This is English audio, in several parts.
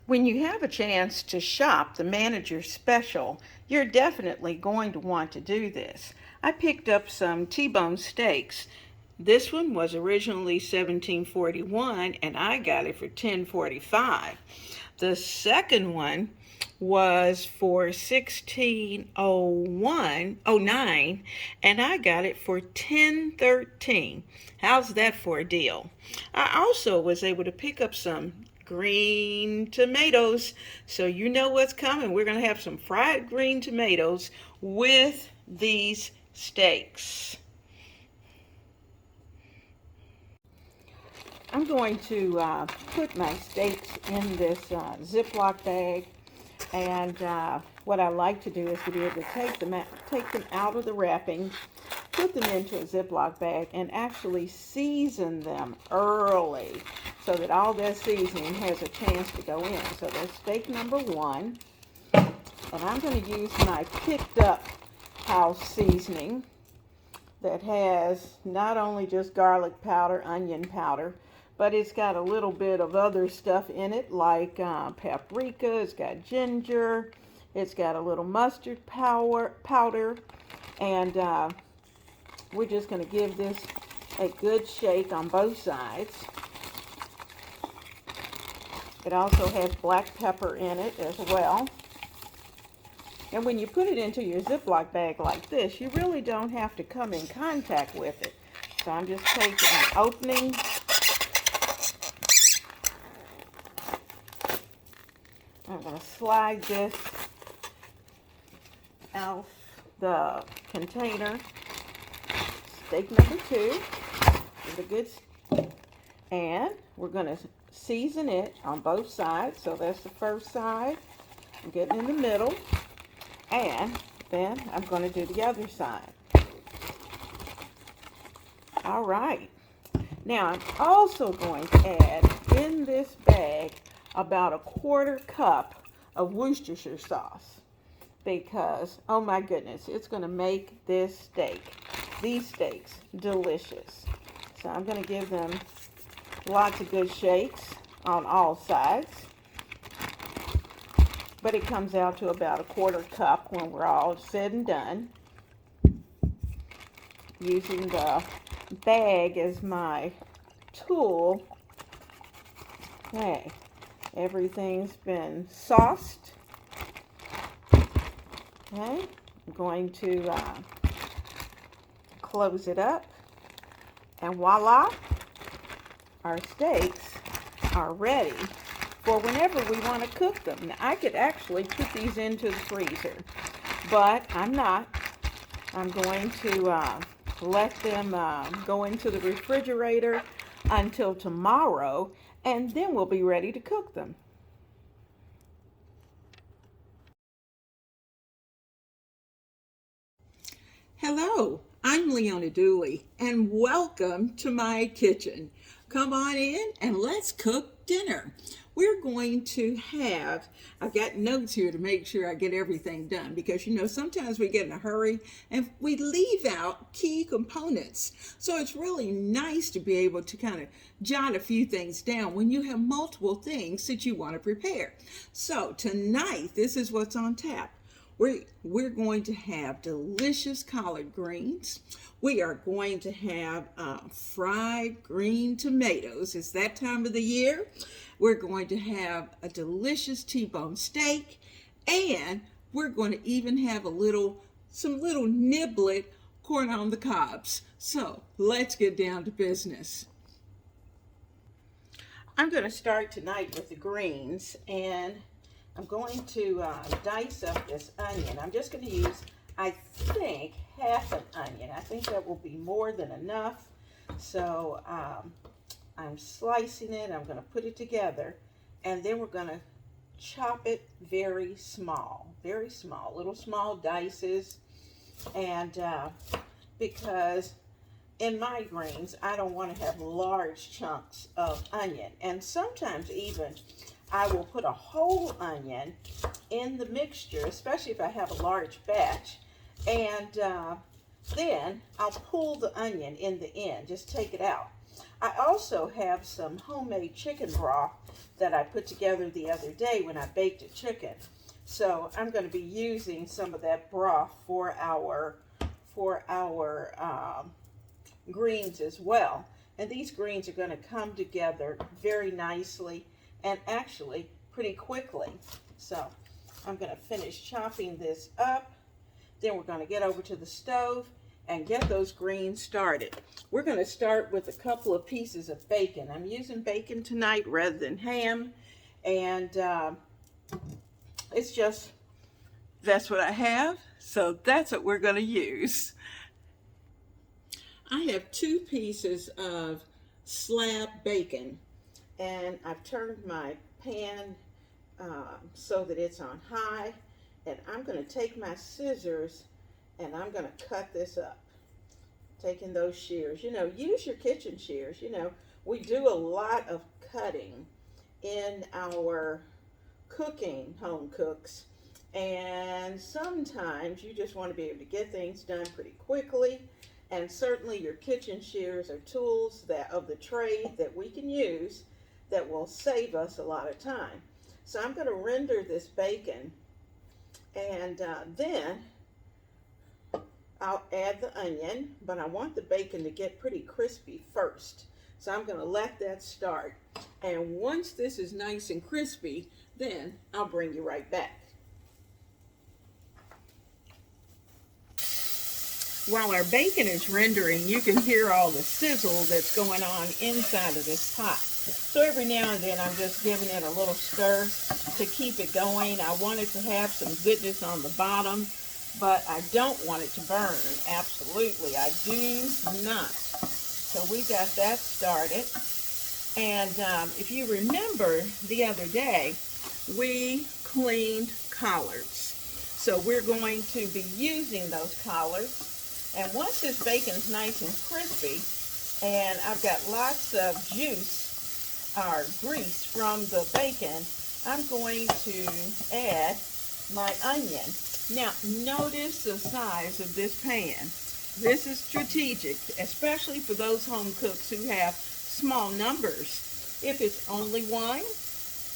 When you have a chance to shop the manager's special, you're definitely going to want to do this. I picked up some T-bone steaks. This one was originally $17.41 and I got it for $10.45. The second one was for $16.09 and I got it for $10.13. How's that for a deal? I also was able to pick up some green tomatoes. So you know what's coming. We're going to have some fried green tomatoes with these steaks. I'm going to put my steaks in this Ziploc bag, and what I like to do is to be able to take them out of the wrapping, put them into a Ziploc bag, and actually season them early so that all that seasoning has a chance to go in. So there's steak number one, and I'm going to use my picked up house seasoning that has not only just garlic powder, onion powder, but it's got a little bit of other stuff in it like paprika, it's got ginger, it's got a little mustard powder, and we're just going to give this a good shake on both sides. It also has black pepper in it as well. And when you put it into your Ziploc bag like this, you really don't have to come in contact with it. So I'm just taking an opening. I'm going to slide this out the container. Steak number two is a good, and we're going to season it on both sides. So that's the first side. I'm getting in the middle, and then I'm going to do the other side. All right. Now I'm also going to add in this bag about a 1/4 cup of Worcestershire sauce, because oh my goodness, it's going to make these steaks delicious. So I'm going to give them lots of good shakes on all sides, but it comes out to about a 1/4 cup when we're all said and done. Using the bag as my tool. Okay, everything's been sauced. Okay, I'm going to close it up, and voila, our steaks are ready for whenever we want to cook them. Now, I could actually put these into the freezer, but I'm not. I'm going to let them go into the refrigerator until tomorrow, and then we'll be ready to cook them. Hello, I'm Leona Dooley, and welcome to my kitchen. Come on in and let's cook dinner. We're going to have, I've got notes here to make sure I get everything done, because sometimes we get in a hurry and we leave out key components. So it's really nice to be able to kind of jot a few things down when you have multiple things that you want to prepare. So tonight, this is what's on tap. We're going to have delicious collard greens. We are going to have fried green tomatoes. It's that time of the year. We're going to have a delicious T-bone steak, and we're going to even have some little niblet corn on the cobs. So let's get down to business. I'm going to start tonight with the greens, and I'm going to dice up this onion. I'm just going to use, I think, half an onion. I think that will be more than enough. So I'm slicing it. I'm going to put it together, and then we're going to chop it very small, little small dices. And because in my greens, I don't want to have large chunks of onion. And sometimes even I will put a whole onion in the mixture, especially if I have a large batch, and then I'll pull the onion in the end, just take it out. I also have some homemade chicken broth that I put together the other day when I baked a chicken. So I'm going to be using some of that broth for our greens as well. And these greens are going to come together very nicely and actually pretty quickly. So I'm going to finish chopping this up. Then we're going to get over to the stove and get those greens started. We're going to start with a couple of pieces of bacon. I'm using bacon tonight rather than ham. And it's just, that's what I have. So that's what we're going to use. I have 2 pieces of slab bacon, and I've turned my pan so that it's on high, and I'm going to take my scissors and I'm going to cut this up, taking those shears. You know, use your kitchen shears. You know, we do a lot of cutting in our cooking, home cooks, and sometimes you just want to be able to get things done pretty quickly. And certainly your kitchen shears are tools that of the trade that we can use that will save us a lot of time. So I'm going to render this bacon, and then I'll add the onion, but I want the bacon to get pretty crispy first. So I'm going to let that start. And once this is nice and crispy, then I'll bring you right back. While our bacon is rendering, you can hear all the sizzle that's going on inside of this pot. So every now and then I'm just giving it a little stir to keep it going. I want it to have some goodness on the bottom, but I don't want it to burn. Absolutely, I do not. So we got that started. And if you remember the other day, we cleaned collards. So we're going to be using those collards. And once this bacon's nice and crispy, and I've got lots of juice or grease from the bacon, I'm going to add my onion. Now, notice the size of this pan. This is strategic, especially for those home cooks who have small numbers. If it's only 1,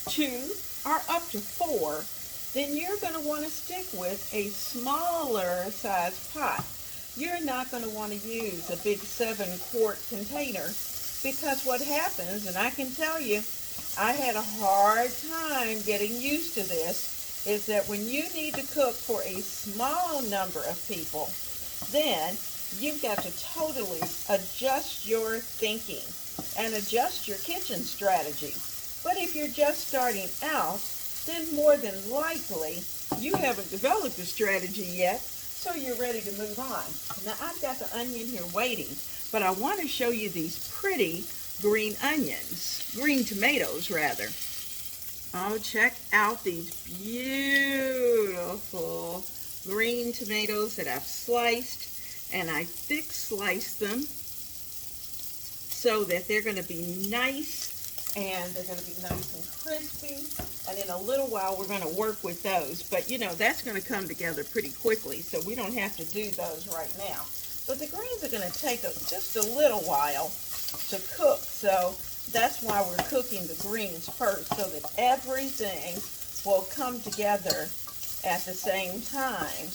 2, or up to 4, then you're going to want to stick with a smaller size pot. You're not going to want to use a big 7-quart container, because what happens, and I can tell you, I had a hard time getting used to this, is that when you need to cook for a small number of people, then you've got to totally adjust your thinking and adjust your kitchen strategy. But if you're just starting out, then more than likely you haven't developed a strategy yet, so you're ready to move on. Now I've got the onion here waiting, but I want to show you these pretty green onions, green tomatoes rather. Oh, check out these beautiful green tomatoes that I've sliced, and I thick sliced them so that they're going to be nice, and they're going to be nice and crispy. And in a little while, we're going to work with those. But, you know, that's going to come together pretty quickly, so we don't have to do those right now. But the greens are going to take just a little while to cook. So that's why we're cooking the greens first, so that everything will come together at the same time.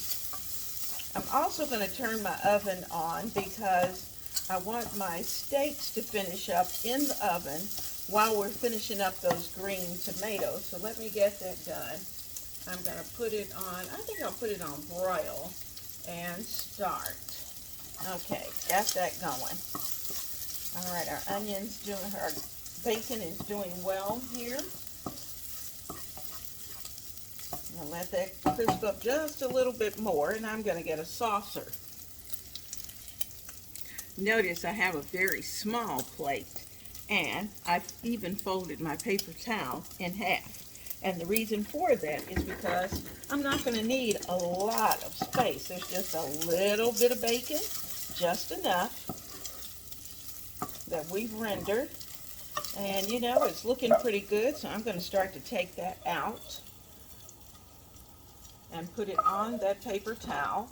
I'm also going to turn my oven on because I want my steaks to finish up in the oven while we're finishing up those green tomatoes. So let me get that done. I'm going to put it on, I think I'll put it on broil and start. Okay, got that going. All right, our bacon is doing well here. I'm going to let that crisp up just a little bit more, and I'm going to get a saucer. Notice I have a very small plate, and I've even folded my paper towel in half. And the reason for that is because I'm not going to need a lot of space. There's just a little bit of bacon, just enough that we've rendered. And you know, it's looking pretty good, so I'm going to start to take that out and put it on that paper towel.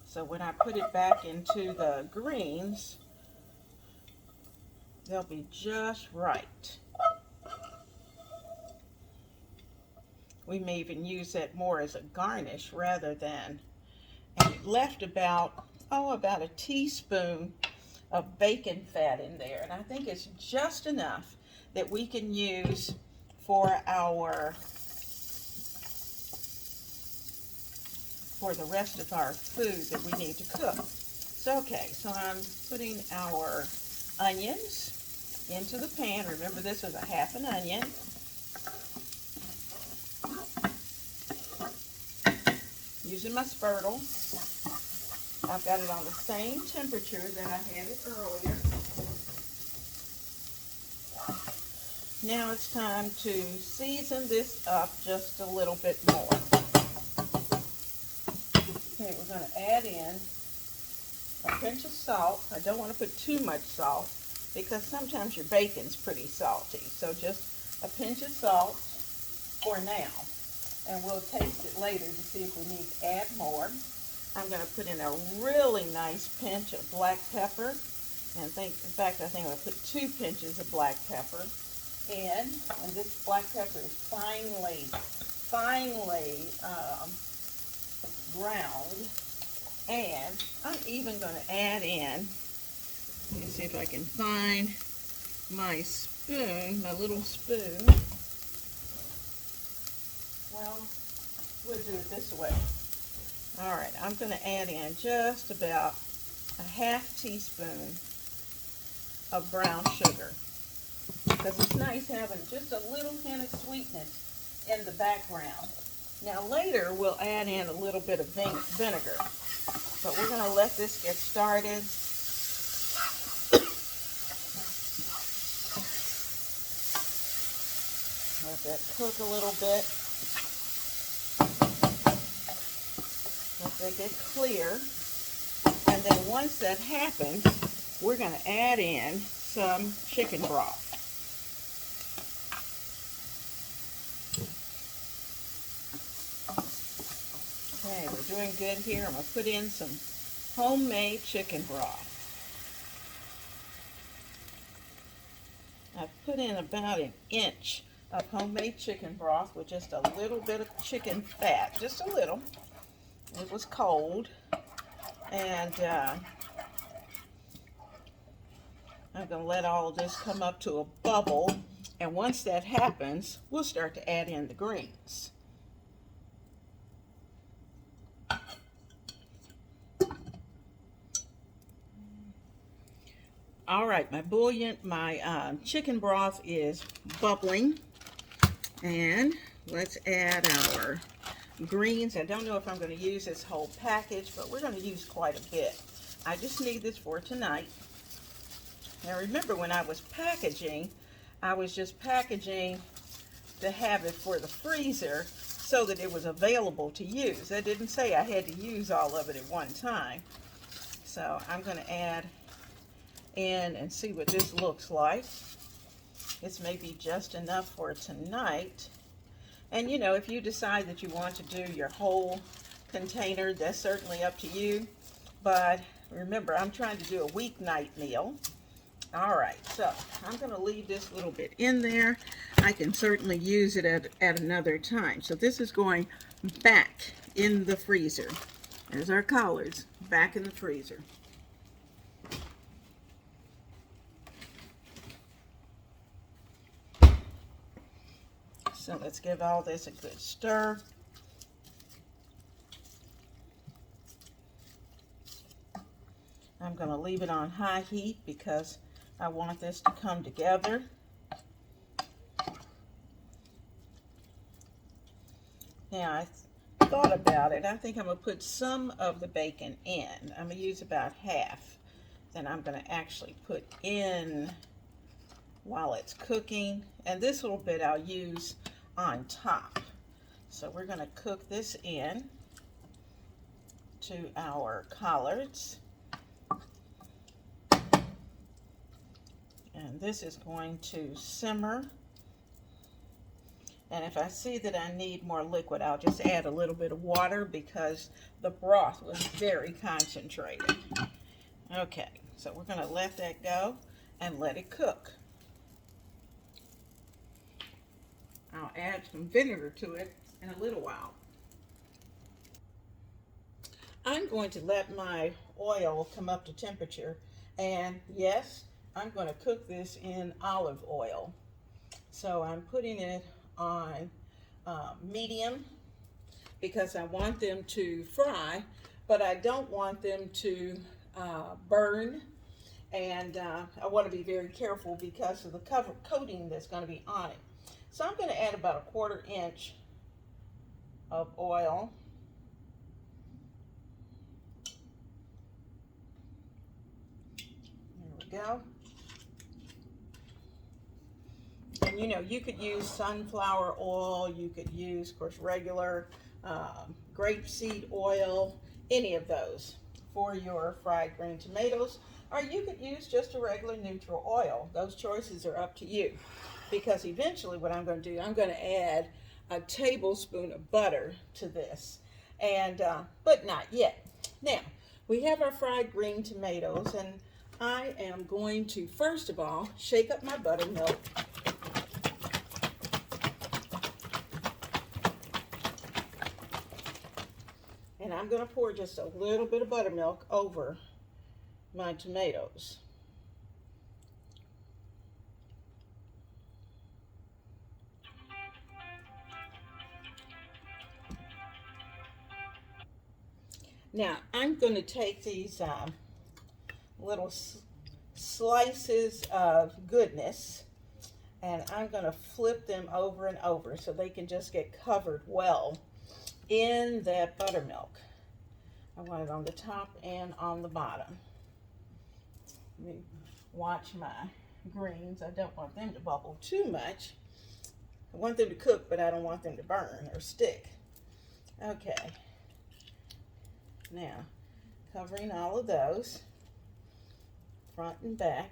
So when I put it back into the greens, They'll be just right. We may even use that more as a garnish rather than, and it left about a teaspoon of bacon fat in there, and I think it's just enough that we can use for the rest of our food that we need to cook. So okay, so I'm putting our onions into the pan. Remember, this is a half an onion. Using my spurtle. I've got it on the same temperature that I had it earlier. Now it's time to season this up just a little bit more. Okay, we're going to add in a pinch of salt. I don't want to put too much salt because sometimes your bacon's pretty salty. So just a pinch of salt for now. And we'll taste it later to see if we need to add more. I'm going to put in a really nice pinch of black pepper. And in fact, I think I'm going to put 2 pinches of black pepper in. And this black pepper is finely ground. And I'm even going to add in, let me see if I can find my spoon, my little spoon. Well, we'll do it this way. All right, I'm going to add in just about a half teaspoon of brown sugar because it's nice having just a little hint of sweetness in the background. Now later we'll add in a little bit of vinegar, but we're going to let this get started. Let that cook a little bit. Let that get clear. And then once that happens, we're going to add in some chicken broth. Okay, we're doing good here. I'm going to put in some homemade chicken broth. I've put in about an inch of homemade chicken broth with just a little bit of chicken fat, just a little. It was cold, and I'm going to let all of this come up to a bubble, and once that happens, we'll start to add in the greens. All right, my chicken broth is bubbling, and let's add our greens. I don't know if I'm going to use this whole package, but we're going to use quite a bit. I just need this for tonight. Now remember, when I was packaging, I was just packaging to have it for the freezer so that it was available to use. I didn't say I had to use all of it at one time. So I'm going to add in and see what this looks like. This may be just enough for tonight. And you know, if you decide that you want to do your whole container, that's certainly up to you. But remember, I'm trying to do a weeknight meal. All right, so I'm going to leave this little bit in there. I can certainly use it at another time. So this is going back in the freezer. There's our collards back in the freezer. So let's give all this a good stir. I'm going to leave it on high heat because I want this to come together. Now, I thought about it. I think I'm going to put some of the bacon in. I'm going to use about half. Then I'm going to actually put in while it's cooking. And this little bit I'll use on top. So we're going to cook this in to our collards. And this is going to simmer. And if I see that I need more liquid, I'll just add a little bit of water because the broth was very concentrated. Okay, so we're going to let that go. and let it cook. I'll add some vinegar to it in a little while. I'm going to let my oil come up to temperature, and yes, I'm going to cook this in olive oil. So I'm putting it on medium because I want them to fry, but I don't want them to burn, and I want to be very careful because of the coating that's going to be on it. So I'm going to add about a 1/4 inch of oil. There we go. And you know, you could use sunflower oil, you could use, of course, regular grapeseed oil, any of those for your fried green tomatoes, or you could use just a regular neutral oil. Those choices are up to you, because eventually what I'm going to do, I'm going to add a tablespoon of butter to this, and but not yet. Now, we have our fried green tomatoes, and I am going to, first of all, shake up my buttermilk. And I'm going to pour just a little bit of buttermilk over my tomatoes. Now, I'm going to take these little slices of goodness, and I'm going to flip them over and over so they can just get covered well in that buttermilk. I want it on the top and on the bottom. Let me watch my greens. I don't want them to bubble too much. I want them to cook, but I don't want them to burn or stick. Okay. Now, covering all of those, front and back.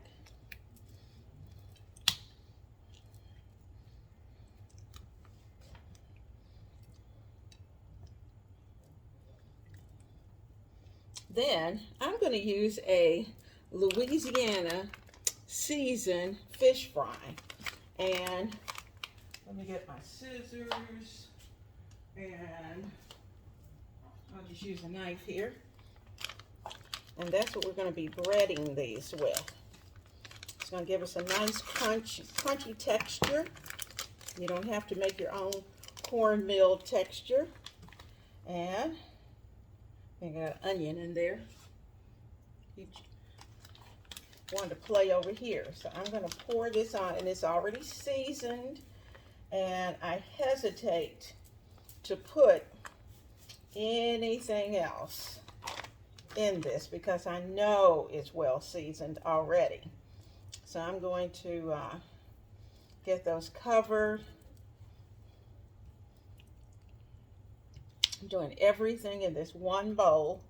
Then I'm going to use a Louisiana seasoned fish fry. And let me get my scissors, and I'll just use a knife here. And that's what we're going to be breading these with. It's going to give us a nice crunchy texture. You don't have to make your own cornmeal texture. And I got an onion in there. You want to play over here. So I'm going to pour this on, and it's already seasoned. And I hesitate to put anything else in this because I know it's well seasoned already. So I'm going to get those covered. I'm doing everything in this one bowl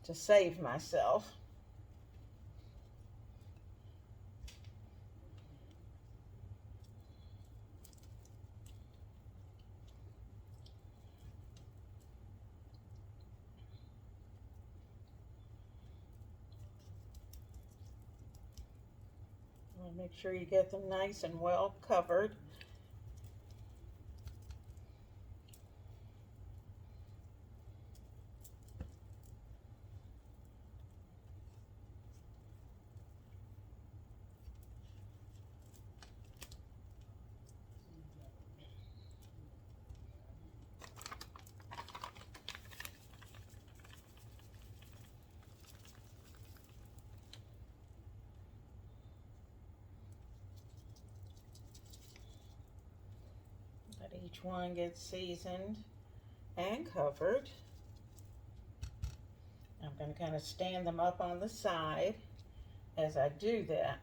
to save myself. Make sure you get them nice and well covered. Let each one get seasoned and covered. I'm going to kind of stand them up on the side as I do that,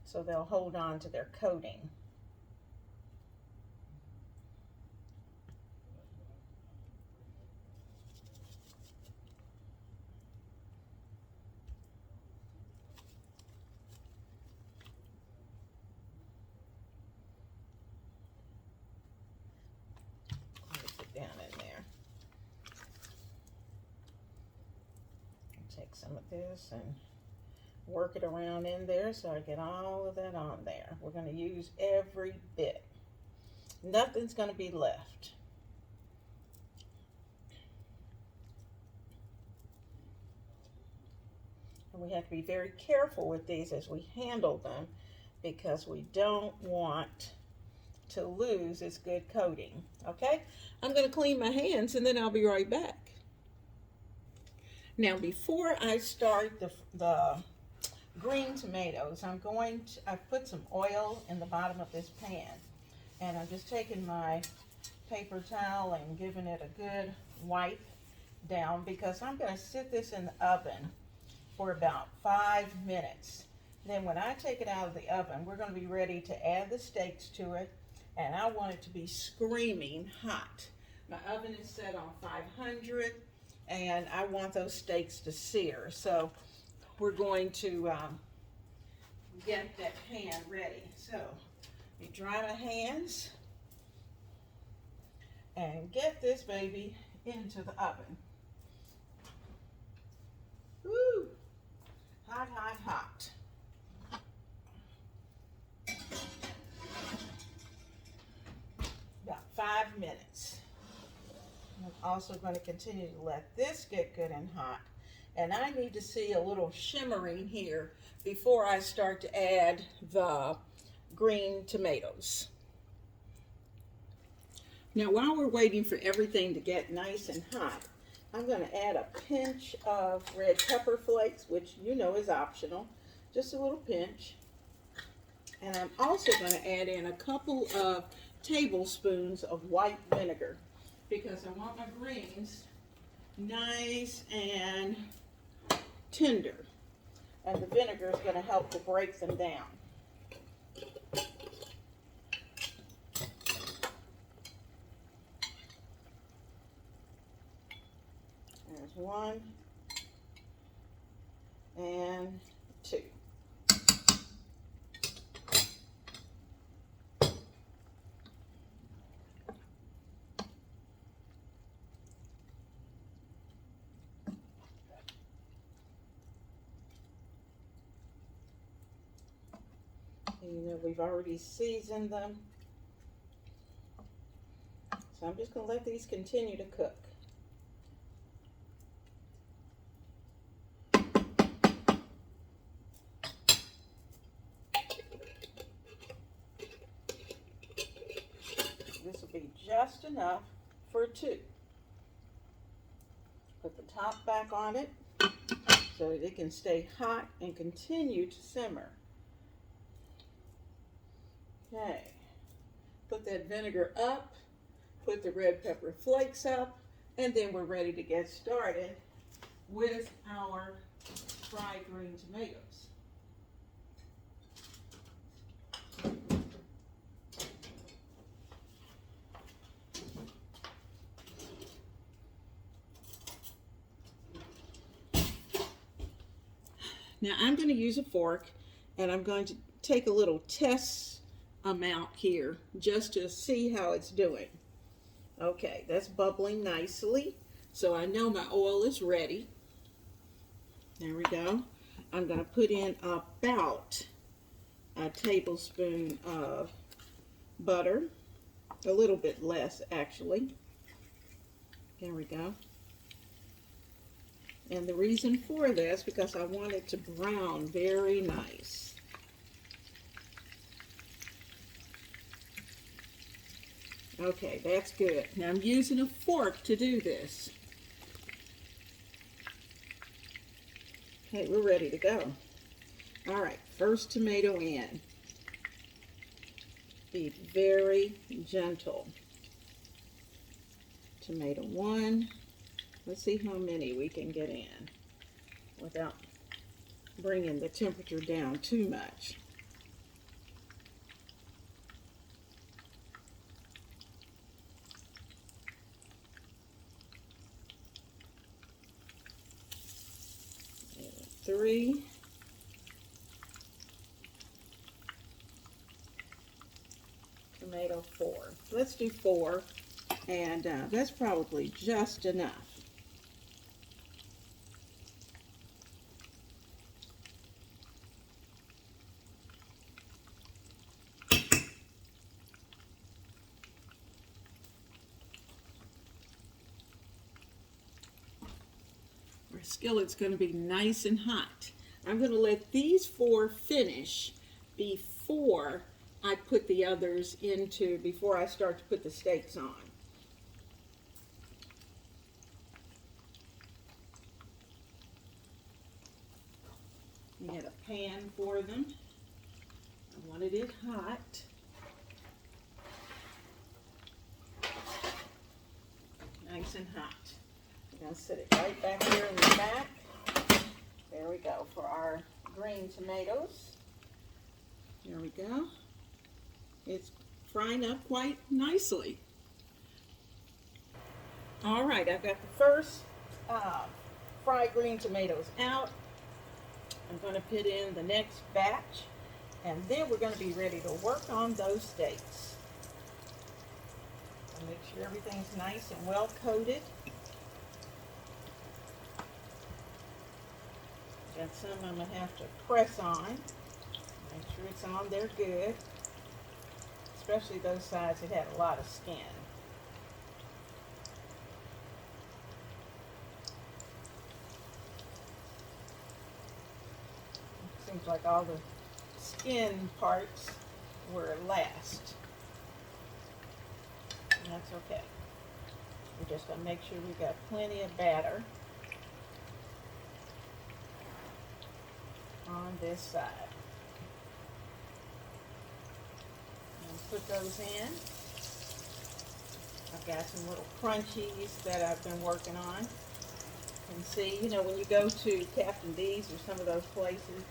so they'll hold on to their coating. Down in there. take some of this and work it around in there so I get all of that on there. We're going to use every bit. Nothing's going to be left. And we have to be very careful with these as we handle them because we don't want to lose its good coating. Okay? I'm going to clean my hands and then I'll be right back. Now before I start the green tomatoes, I've put some oil in the bottom of this pan, and I'm just taking my paper towel and giving it a good wipe down because I'm going to sit this in the oven for about 5 minutes. Then when I take it out of the oven, we're going to be ready to add the steaks to it, and I want it to be screaming hot. My oven is set on 500, and I want those steaks to sear. So we're going to get that pan ready. So let me dry my hands and get this baby into the oven. Woo! Hot, hot, hot. About 5 minutes. I'm also going to continue to let this get good and hot. And I need to see a little shimmering here before I start to add the green tomatoes. Now while we're waiting for everything to get nice and hot, I'm going to add a pinch of red pepper flakes, which you know is optional, just a little pinch. And I'm also going to add in a couple of tablespoons of white vinegar because I want my greens nice and tender, and the vinegar is going to help to break them down. There's 1 and 2. You know, we've already seasoned them. So I'm just going to let these continue to cook. This will be just enough for 2. Put the top back on it so that it can stay hot and continue to simmer. Okay, put that vinegar up, put the red pepper flakes up, and then we're ready to get started with our fried green tomatoes. Now I'm going to use a fork, and I'm going to take a little test amount here just to see how it's doing. Okay, that's bubbling nicely, so I know my oil is ready. There we go. I'm going to put in about a tablespoon of butter, a little bit less actually. There we go. And the reason for this, because I want it to brown very nice. Okay, that's good. Now I'm using a fork to do this. Okay, we're ready to go. All right, first tomato in. Be very gentle. Tomato 1. Let's see how many we can get in without bringing the temperature down too much. And 3. Tomato 4. Let's do 4, and that's probably just enough. Our skillet's going to be nice and hot. I'm going to let these 4 finish before I put the others into, before I start to put the steaks on. You get a pan for them. I wanted it hot. Nice and hot. I'm going to set it right back here in the back. There we go for our green tomatoes. There we go. It's frying up quite nicely. All right, I've got the first fried green tomatoes out. I'm going to put in the next batch, and then we're going to be ready to work on those steaks. I'll make sure everything's nice and well coated. Got some I'm going to have to press on. Make sure it's on there good. Especially those sides that had a lot of skin. Seems like all the skin parts were last. And that's okay. We're just going to make sure we've got plenty of batter on this side. And put those in. I've got some little crunchies that I've been working on. You can see, you know, when you go to Captain D's or some of those places,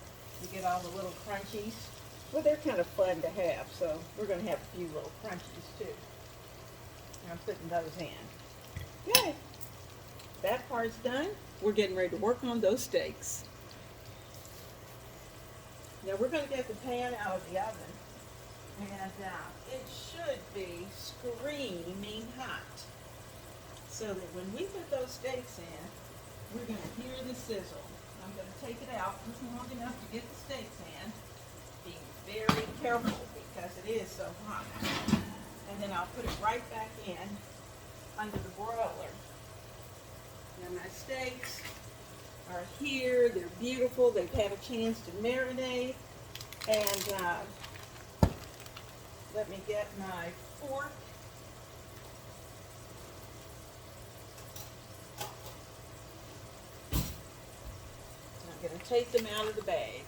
you get all the little crunchies. Well, they're kind of fun to have, so we're going to have a few little crunchies too. And I'm putting those in. Okay, that part's done. We're getting ready to work on those steaks. Now we're going to get the pan out of the oven, and it should be screaming hot, so that when we put those steaks in, we're going to hear the sizzle. I'm going to take it out just long enough to get the steaks in. Be very careful because it is so hot. And then I'll put it right back in under the broiler. Now my steaks are here. They're beautiful. They've had a chance to marinate. And let me get my fork. I'm going to take them out of the bag.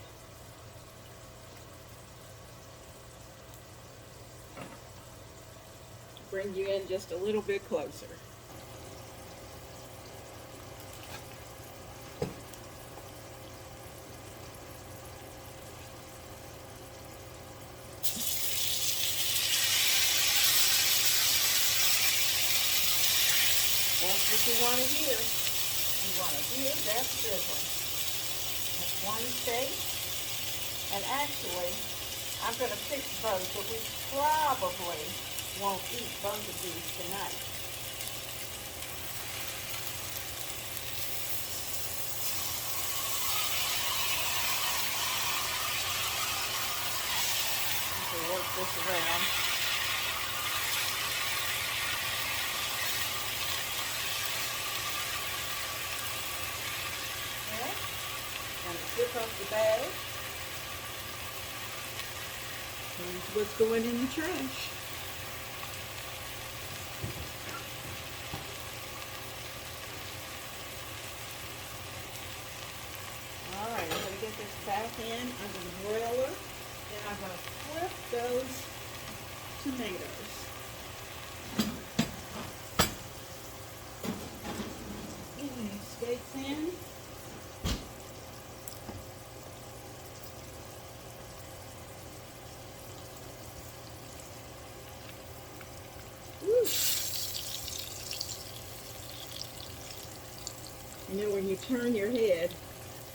Bring you in just a little bit closer. That's what you want to hear. You want to hear that sizzle. That's one steak. And actually, I'm going to fix both, but we probably won't eat both of these tonight. Okay, work this around. Okay. I'm going to zip up the bag. Here's what's going in the trash. Alright, I'm going to get this back in under the broiler, and I'm going to flip those tomatoes. Get these steaks in. You know, when you turn your head,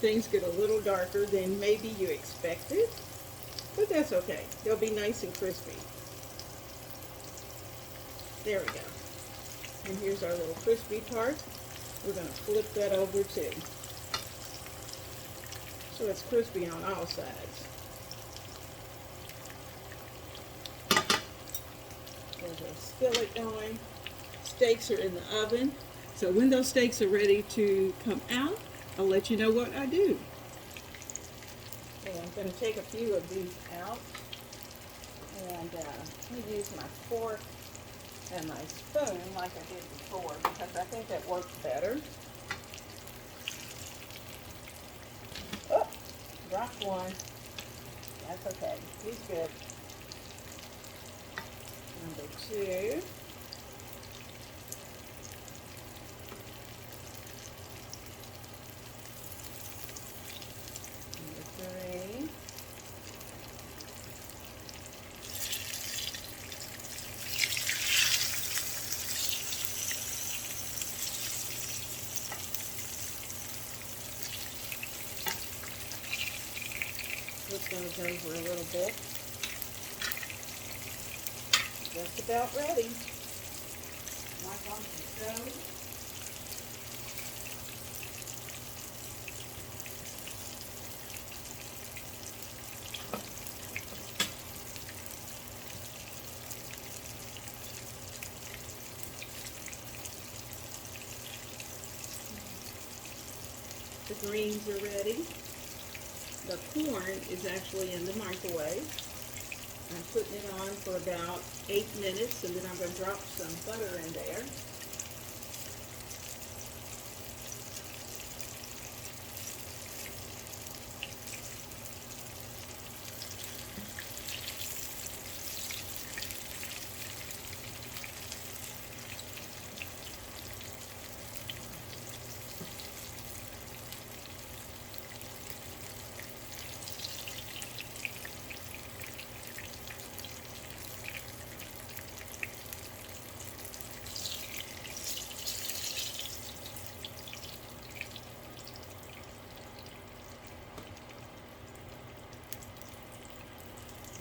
things get a little darker than maybe you expected, but that's okay. They'll be nice and crispy. There we go. And here's our little crispy part. We're going to flip that over too, so it's crispy on all sides. There's a skillet going. Steaks are in the oven. So when those steaks are ready to come out, I'll let you know what I do. Okay, I'm going to take a few of these out, and I'm going to use my fork and my spoon like I did before because I think that works better. Oh, dropped one. That's okay. He's good. Number 2. Number 3. Flip those over a little bit. Just about ready. Like on the stove. The greens are ready. The corn is actually in the microwave. I'm putting it on for about 8 minutes, and then I'm going to drop some butter in there.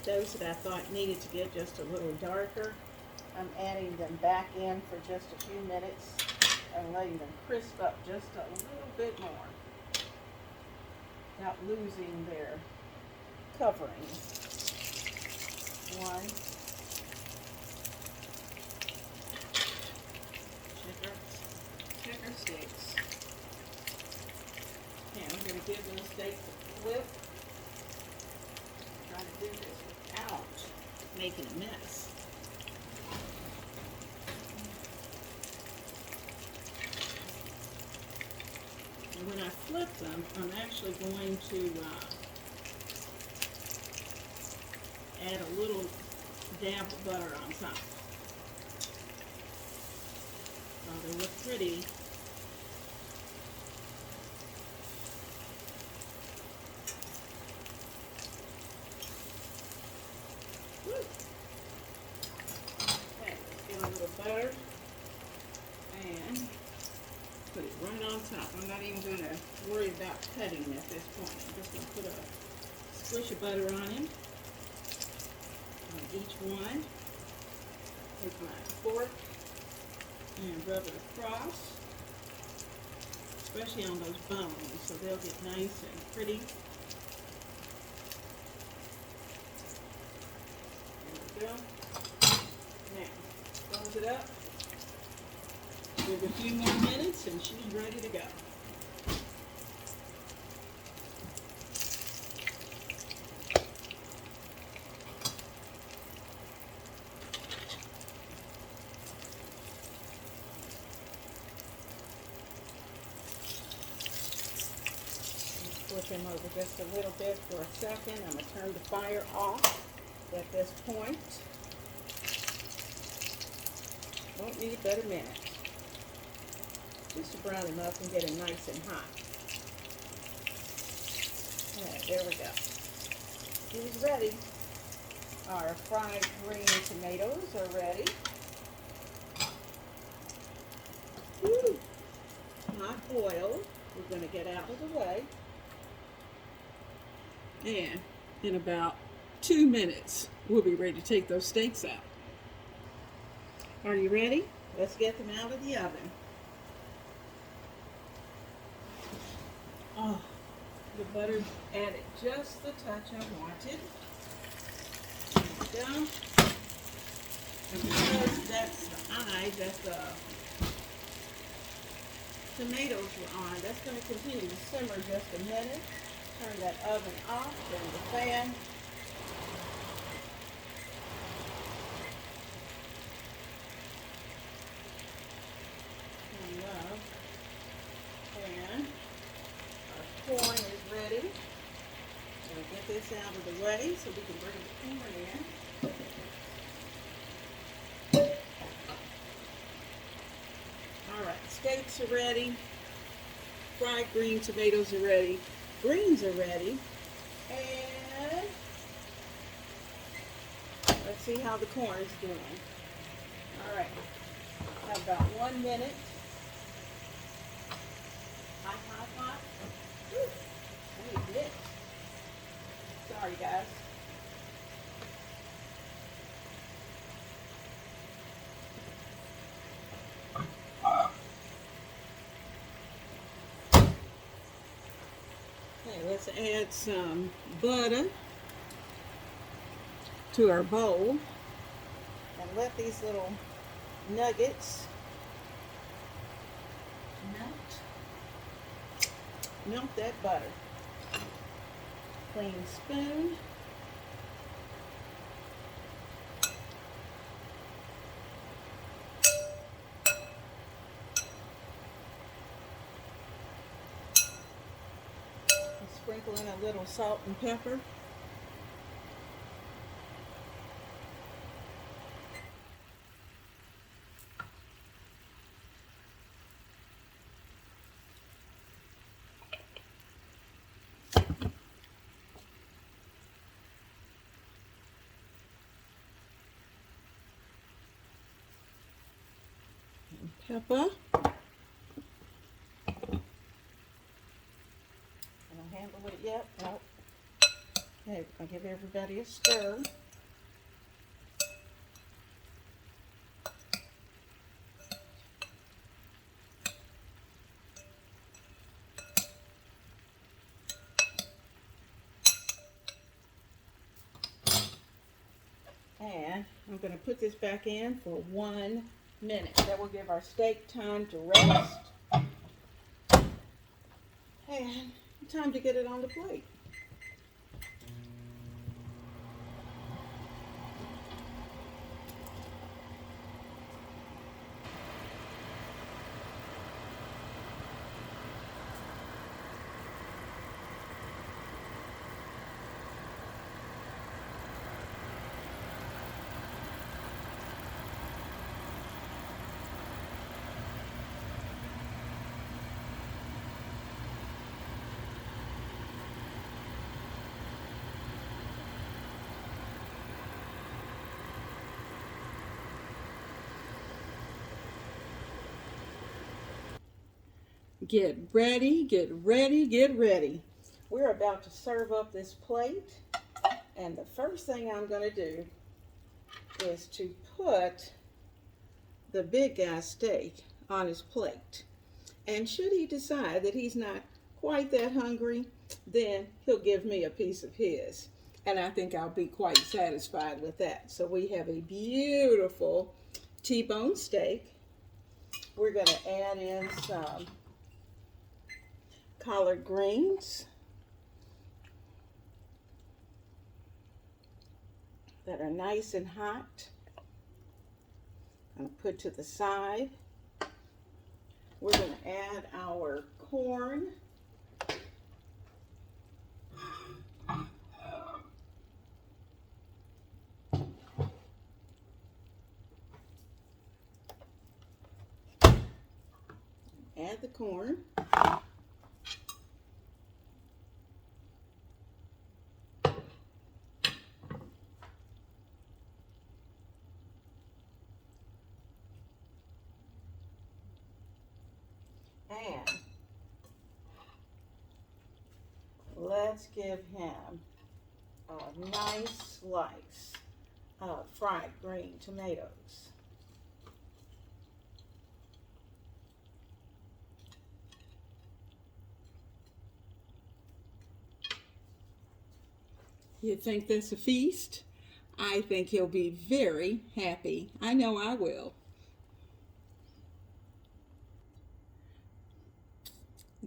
Those that I thought needed to get just a little darker, I'm adding them back in for just a few minutes and letting them crisp up just a little bit more without losing their covering. 1. Checker sticks. Okay, I'm going to give those steaks a flip. Trying to do this without making a mess. And when I flip them, I'm actually going to add a little dab of butter on top. So they look pretty. Butter and put it right on top. I'm not even going to worry about cutting at this point. I'm just going to put a squish of butter on him, on each one. Take my fork and rub it across, especially on those bones, so they'll get nice and pretty. There we go. Now, close it up. Give it a few more minutes and she's ready to go. Flip him over just a little bit for a second. I'm going to turn the fire off at this point. Won't need but a minute. Just to brown him up and get him nice and hot. Alright, there we go. He's ready. Our fried green tomatoes are ready. Woo! Not boiled. We're going to get out of the way. And in about 2 minutes, we'll be ready to take those steaks out. Are you ready? Let's get them out of the oven. Oh, the butter added just the touch I wanted. There we go. And because that's the eye that the tomatoes were on. That's going to continue to simmer just a minute. Turn that oven off, turn the fan. And our corn is ready. We'll get this out of the way so we can bring the corn in. All right, steaks are ready. Fried green tomatoes are ready. Greens are ready. And let's see how the corn is doing. All right, have about 1 minute. Hot, hot, hot. Whew. I need this. Sorry, guys. Okay, let's add some butter to our bowl and let these little nuggets melt that butter. Clean spoon. Sprinkle in a little salt and pepper. Pepper. Can I handle it yet? No. Okay, I'll give everybody a stir. And I'm going to put this back in for 1 minute. That will give our steak time to rest. And time to get it on the plate. Get ready, get ready, get ready. We're about to serve up this plate, and the first thing I'm going to do is to put the big guy's steak on his plate. And should he decide that he's not quite that hungry, then he'll give me a piece of his. And I think I'll be quite satisfied with that. So we have a beautiful T-bone steak. We're going to add in some collard greens that are nice and hot. I'm going to put to the side. We're going to add our corn. Add the corn. And let's give him a nice slice of fried green tomatoes. You think that's a feast? I think he'll be very happy. I know I will.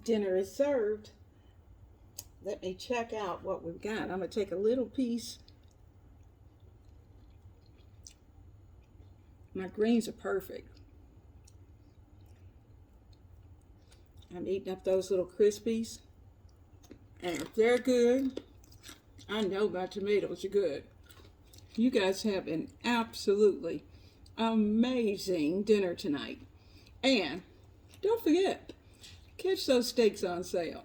dinner is served. Let me check out what we've got. I'm going to take a little piece. My greens are perfect. I'm eating up those little crispies. And if they're good, I know my tomatoes are good. You guys have an absolutely amazing dinner tonight. And don't forget, catch those steaks on sale.